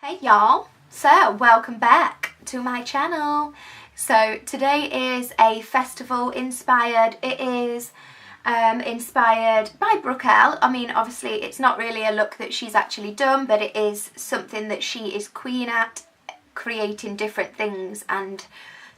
Hey y'all, so welcome back to my channel. So today is a festival inspired. It is inspired by Brookelle. I mean, obviously it's not really a look that she's actually done, but it is something that she is queen at, creating different things and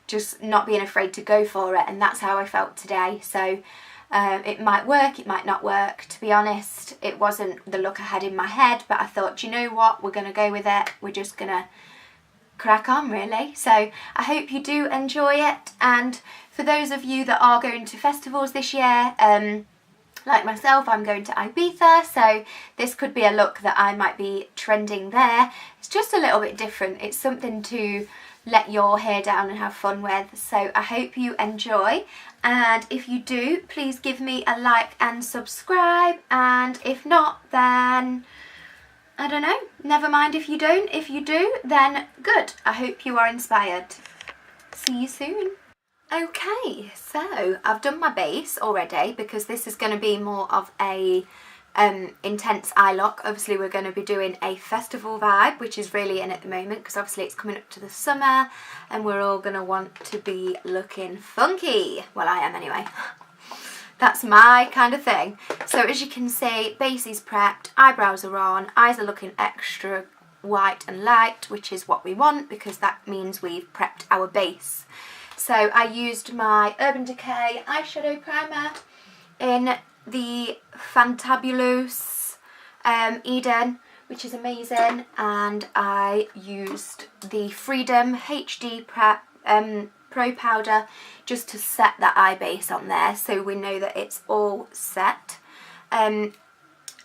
just not being afraid to go for it, and that's how I felt today. So it might work, it might not work. To be honest, it wasn't the look I had in my head, but I thought, you know what, we're going to go with it. We're just going to crack on, really. So I hope you do enjoy it, and for those of you that are going to festivals this year, like myself, I'm going to Ibiza, so this could be a look that I might be trending there. It's just a little bit different. It's something to let your hair down and have fun with. So I hope you enjoy, and if you do, please give me a like and subscribe, and if not, then I don't know, never mind if you don't. If you do, then good. I hope you are inspired. See you soon. Okay, so I've done my base already because this is going to be more of a intense eye look. Obviously we're going to be doing a festival vibe, which is really in at the moment because obviously it's coming up to the summer and we're all going to want to be looking funky. Well, I am anyway. That's my kind of thing. So as you can see, base is prepped, eyebrows are on, eyes are looking extra white and light, which is what we want because that means we've prepped our base. So I used my Urban Decay eyeshadow primer in the Fantabulous Eden, which is amazing, and I used the Freedom HD Pro Powder just to set that eye base on there so we know that it's all set. I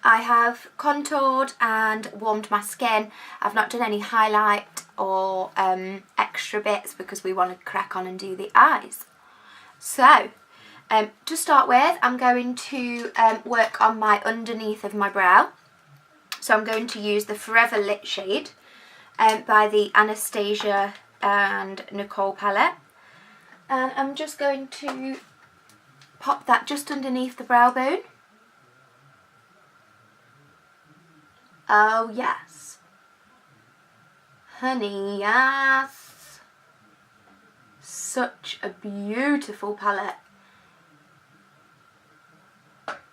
have contoured and warmed my skin. I've not done any highlight or extra bits because we want to crack on and do the eyes. So to start with, I'm going to work on my underneath of my brow. So I'm going to use the Forever Lit shade by the Anastasia and Nicole palette. And I'm just going to pop that just underneath the brow bone. Oh yes. Honey, yes. Such a beautiful palette.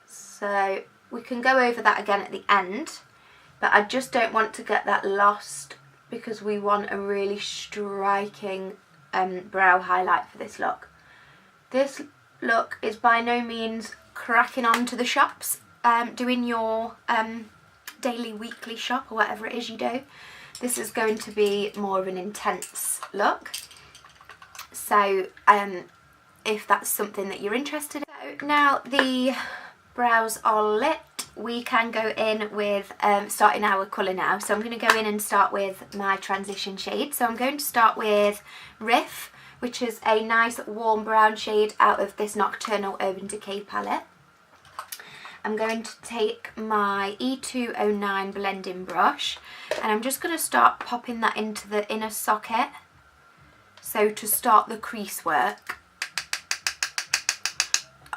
So we can go over that again at the end, but I just don't want to get that lost because we want a really striking brow highlight for this look. This look is by no means cracking on to the shops, doing your daily, weekly shop or whatever it is you do. This is going to be more of an intense look. So if that's something that you're interested in. So now the brows are lit, we can go in with starting our colour now. So I'm going to go in and start with my transition shade. So I'm going to start with Riff, which is a nice warm brown shade out of this Nocturnal Urban Decay palette. I'm going to take my E209 blending brush and I'm just going to start popping that into the inner socket, so to start the crease work.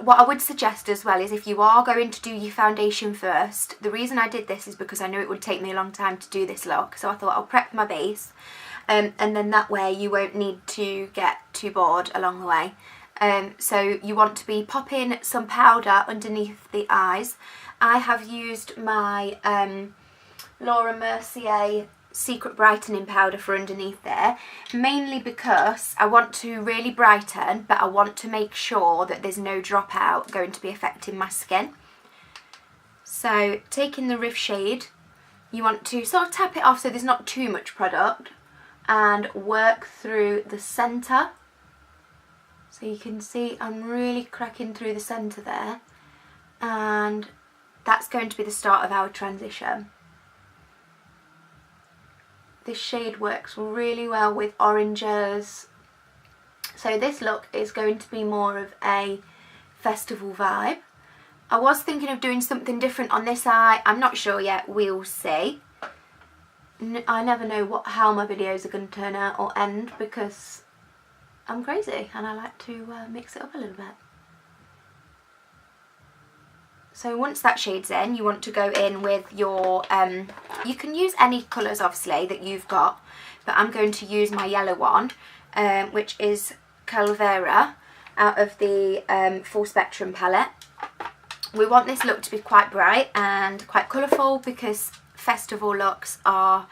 What I would suggest as well is if you are going to do your foundation first, the reason I did this is because I knew it would take me a long time to do this look, so I thought I'll prep my base and then that way you won't need to get too bored along the way. So you want to be popping some powder underneath the eyes. I have used my Laura Mercier Secret Brightening Powder for underneath there, mainly because I want to really brighten, but I want to make sure that there's no dropout going to be affecting my skin. So taking the Riff shade, you want to sort of tap it off so there's not too much product and work through the centre. So you can see I'm really cracking through the centre there, and that's going to be the start of our transition. This shade works really well with oranges. So this look is going to be more of a festival vibe. I was thinking of doing something different on this eye. I'm not sure yet, we'll see. I never know how my videos are going to turn out or end because I'm crazy and I like to mix it up a little bit. So once that shade's in, you want to go in with your, you can use any colours obviously that you've got, but I'm going to use my yellow one, which is Calvera, out of the Full Spectrum palette. We want this look to be quite bright and quite colourful because festival looks are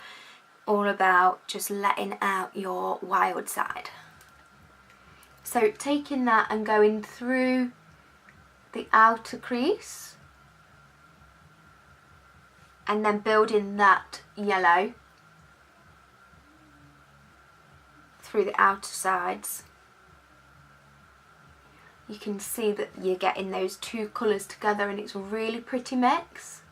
all about just letting out your wild side. So taking that and going through the outer crease and then building that yellow through the outer sides. You can see that you're getting those two colours together and it's a really pretty mix.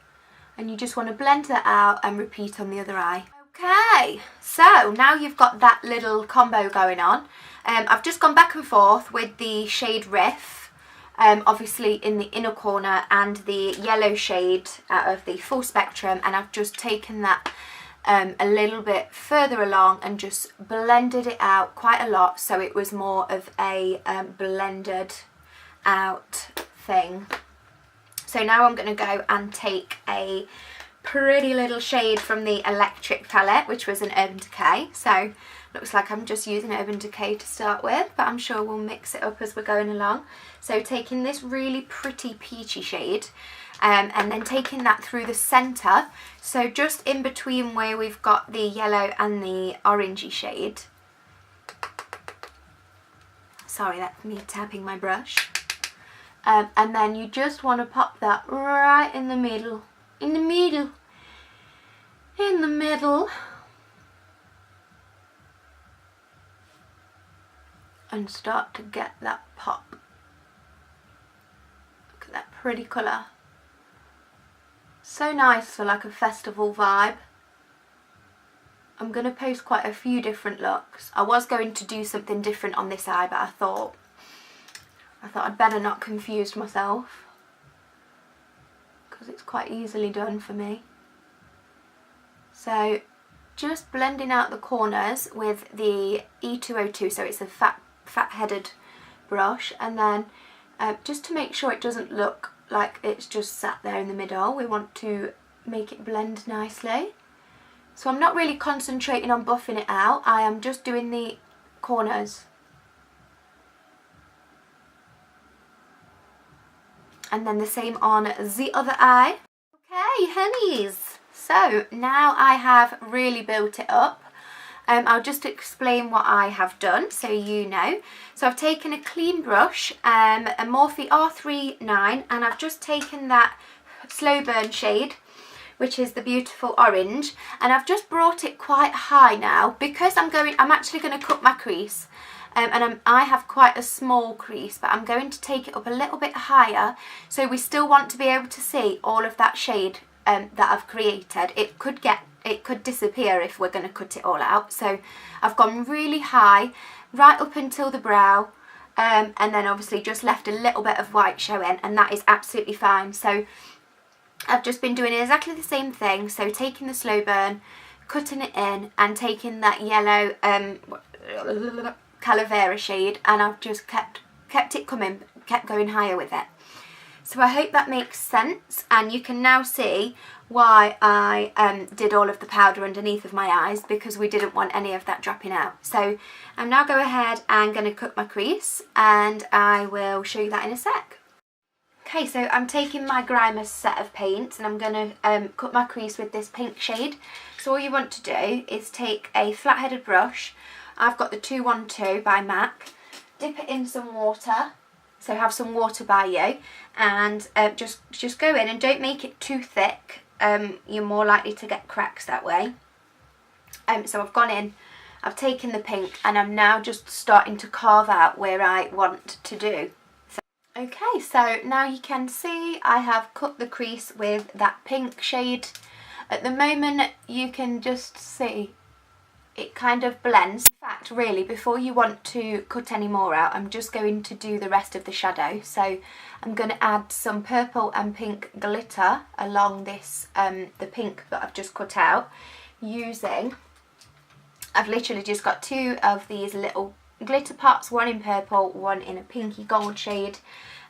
And you just want to blend that out and repeat on the other eye. Okay, so now you've got that little combo going on. I've just gone back and forth with the shade Riff, obviously in the inner corner, and the yellow shade out of the Full Spectrum, and I've just taken that a little bit further along and just blended it out quite a lot, so it was more of a blended out thing. So now I'm going to go and take a pretty little shade from the Electric palette, which was an Urban Decay. So looks like I'm just using Urban Decay to start with, but I'm sure we'll mix it up as we're going along. So taking this really pretty peachy shade, and then taking that through the centre, so just in between where we've got the yellow and the orangey shade. Sorry, that's me tapping my brush. And then you just want to pop that right in the middle, in the middle, and start to get that pop. Look at that pretty colour. So nice for like a festival vibe. I'm going to post quite a few different looks. I was going to do something different on this eye, but I thought I'd better not confuse myself because it's quite easily done for me. So just blending out the corners with the E202, so it's a fat-headed brush, and then just to make sure it doesn't look like it's just sat there in the middle, we want to make it blend nicely. So I'm not really concentrating on buffing it out, I am just doing the corners. And then the same on the other eye. Okay, honeys. So now I have really built it up. I'll just explain what I have done so you know. So I've taken a clean brush, a Morphe R39, and I've just taken that Slowburn shade, which is the beautiful orange, and I've just brought it quite high now because I'm actually going to cut my crease. I have quite a small crease, but I'm going to take it up a little bit higher, so we still want to be able to see all of that shade that I've created. It could disappear if we're going to cut it all out. So I've gone really high, right up until the brow, and then obviously just left a little bit of white showing, and that is absolutely fine. So I've just been doing exactly the same thing, so taking the Slowburn, cutting it in, and taking that yellow calvera shade, and I've just kept it coming, kept going higher with it. So I hope that makes sense, and you can now see why I did all of the powder underneath of my eyes, because we didn't want any of that dropping out. So I'm now going ahead and going to cut my crease, and I will show you that in a sec. Okay, so I'm taking my Grimas set of paints, and I'm going to cut my crease with this pink shade. So all you want to do is take a flat-headed brush. I've got the 212 by MAC. Dip it in some water, so have some water by you, and just go in, and don't make it too thick. You're more likely to get cracks that way. So I've gone in, I've taken the pink, and I'm now just starting to carve out where I want to do. Okay, so now you can see I have cut the crease with that pink shade. At the moment you can just see it kind of blends. In fact, really, before you want to cut any more out, I'm just going to do the rest of the shadow. So I'm going to add some purple and pink glitter along this, the pink that I've just cut out, using, I've literally just got two of these little glitter pots, one in purple, one in a pinky gold shade,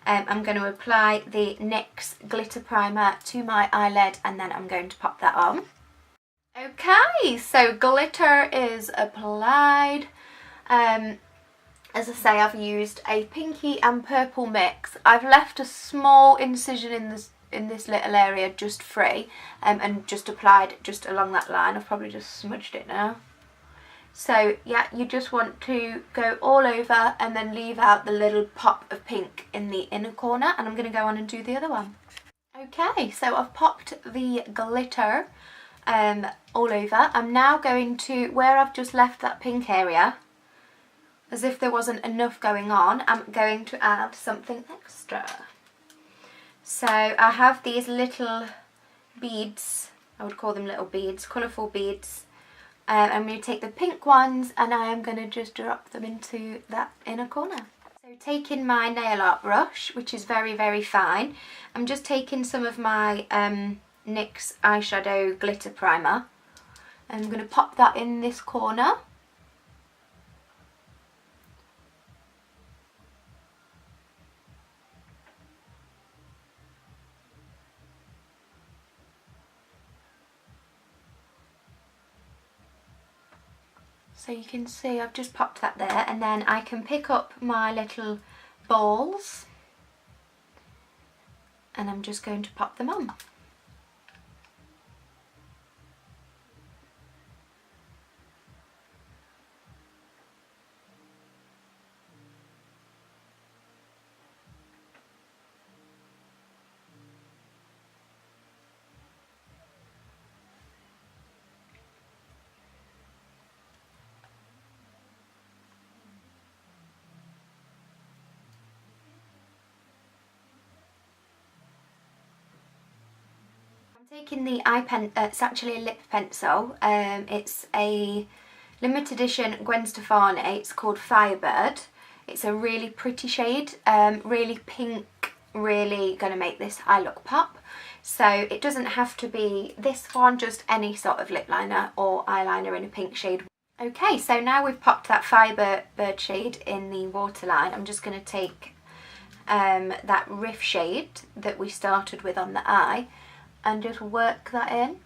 I'm going to apply the NYX glitter primer to my eyelid, and then I'm going to pop that on. Okay, so glitter is applied. As I say, I've used a pinky and purple mix. I've left a small incision in this little area just free, and just applied just along that line. I've probably just smudged it now. So yeah, you just want to go all over and then leave out the little pop of pink in the inner corner, and I'm going to go on and do the other one. Okay, so I've popped the glitter all over. I'm now going to, where I've just left that pink area, as if there wasn't enough going on, I'm going to add something extra. So I have these little beads, I would call them little beads, colourful beads. I'm going to take the pink ones and I am going to just drop them into that inner corner. So taking my nail art brush, which is very, very fine, I'm just taking some of my NYX eyeshadow glitter primer. I'm going to pop that in this corner. So you can see I've just popped that there, and then I can pick up my little balls and I'm just going to pop them on. I'm taking the it's actually a lip pencil. It's a limited edition Gwen Stefani. It's called Firebird. It's a really pretty shade, really pink, really going to make this eye look pop. So it doesn't have to be this one, just any sort of lip liner or eyeliner in a pink shade. Okay, so now we've popped that Firebird shade in the waterline. I'm just going to take that Riff shade that we started with on the eye and just work that in. You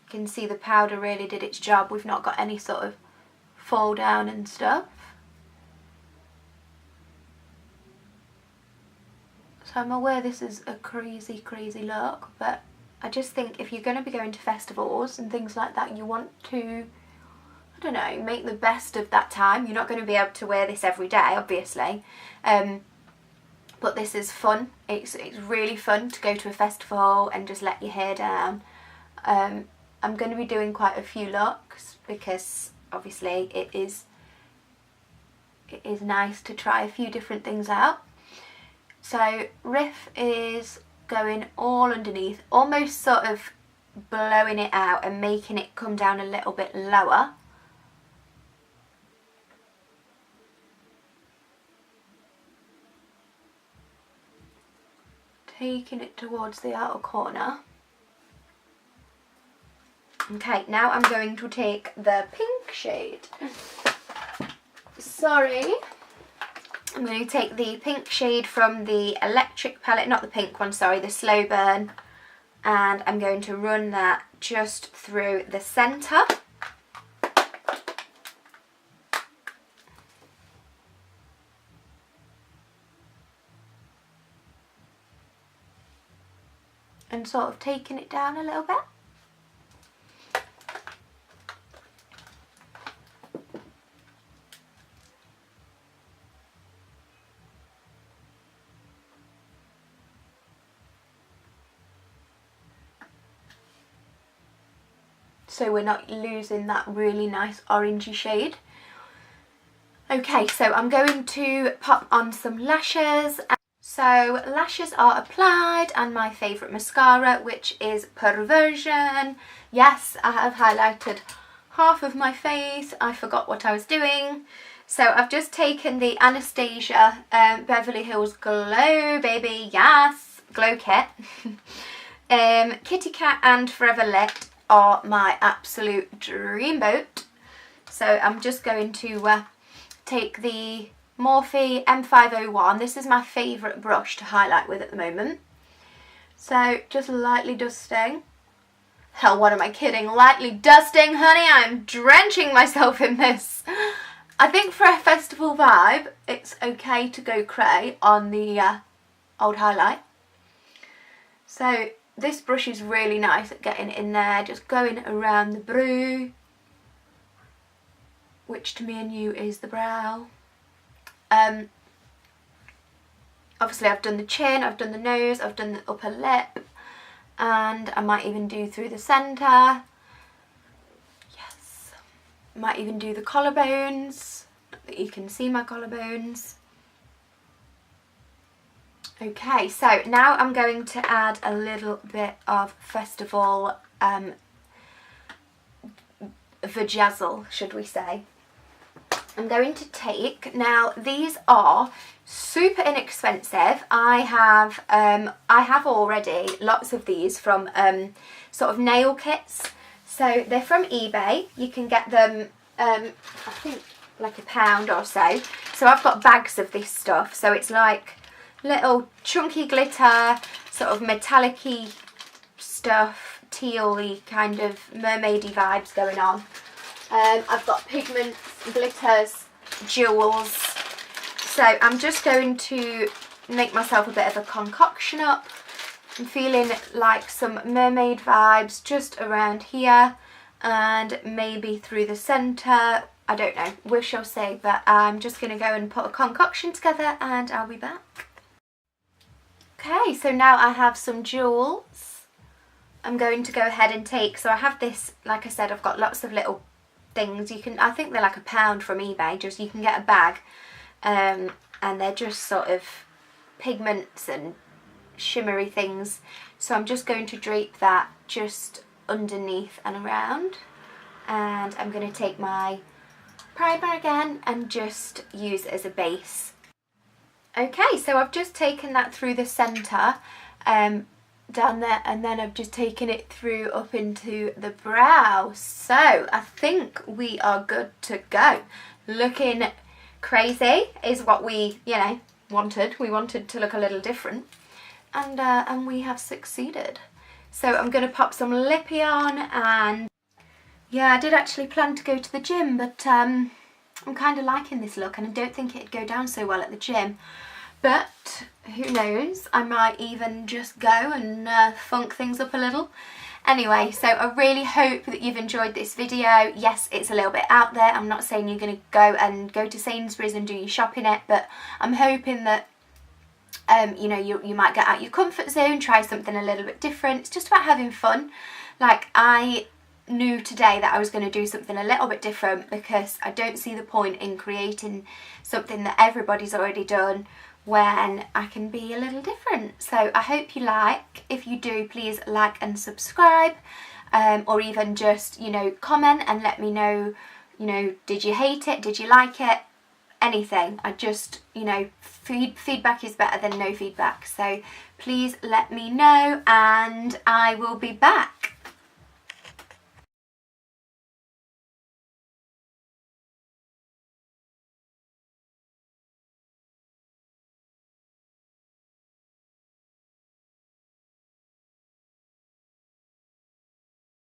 can see the powder really did its job. We've not got any sort of fall down and stuff. So I'm aware this is a crazy, crazy look, but I just think if you're going to be going to festivals and things like that, you want to, I don't know, make the best of that time. You're not going to be able to wear this every day, obviously. But this is fun. It's really fun to go to a festival and just let your hair down. I'm going to be doing quite a few looks because obviously it is nice to try a few different things out. So Riff is going all underneath, almost sort of blowing it out and making it come down a little bit lower. Taking it towards the outer corner. Okay, now I'm going to take the pink shade. Sorry. I'm going to take the pink shade from the electric palette, not the pink one, sorry, the Slowburn. And I'm going to run that just through the centre. And sort of taking it down a little bit. So we're not losing that really nice orangey shade. Okay, so I'm going to pop on some lashes. So lashes are applied, and my favourite mascara, which is Perversion. Yes, I have highlighted half of my face. I forgot what I was doing. So I've just taken the Anastasia Beverly Hills Glow Baby, yes, Glow Kit. Kitty Cat and Forever Lit are my absolute dreamboat. So I'm just going to take the Morphe M501. This is my favourite brush to highlight with at the moment. So just lightly dusting. Hell, what am I kidding? Lightly dusting, honey. I'm drenching myself in this. I think for a festival vibe, it's okay to go cray on the old highlight. So this brush is really nice at getting in there, just going around the brow, which to me and you is the brow. Obviously I've done the chin, I've done the nose, I've done the upper lip, and I might even do through the centre. Yes. Might even do the collarbones, that you can see my collarbones. Okay, so now I'm going to add a little bit of festival vajazzle, should we say. I'm going to take, now these are super inexpensive. I have already lots of these from sort of nail kits. So they're from eBay. You can get them, I think like £1 or so. So I've got bags of this stuff. So it's like little chunky glitter, sort of metallic-y stuff, teal-y kind of mermaidy vibes going on. I've got pigments, glitters, jewels. So I'm just going to make myself a bit of a concoction up. I'm feeling like some mermaid vibes just around here and maybe through the centre. I don't know, we shall see, but I'm just going to go and put a concoction together and I'll be back. Okay, so now I have some jewels. I'm going to go ahead and take, so I have this, like I said, I've got lots of little things. You can, I think they're like £1 from eBay, just you can get a bag, and they're just sort of pigments and shimmery things. So I'm just going to drape that just underneath and around, and I'm going to take my primer again and just use it as a base. Okay, so I've just taken that through the centre down there, and then I've just taken it through up into the brow. So I think we are good to go. Looking crazy is what we, you know, wanted. We wanted to look a little different, and we have succeeded. So I'm going to pop some lippy on, and yeah, I did actually plan to go to the gym, but I'm kind of liking this look, and I don't think it'd go down so well at the gym. But who knows, I might even just go and funk things up a little. Anyway, so I really hope that you've enjoyed this video. Yes, it's a little bit out there. I'm not saying you're going to go to Sainsbury's and do your shopping it, but I'm hoping that you know, you might get out your comfort zone, try something a little bit different. It's just about having fun. Like, I knew today that I was going to do something a little bit different, because I don't see the point in creating something that everybody's already done when I can be a little different. So I hope you like. If you do, please like and subscribe, or even just, you know, comment and let me know, you know, did you hate it, did you like it, anything. I just, you know, feedback is better than no feedback. So please let me know, and I will be back.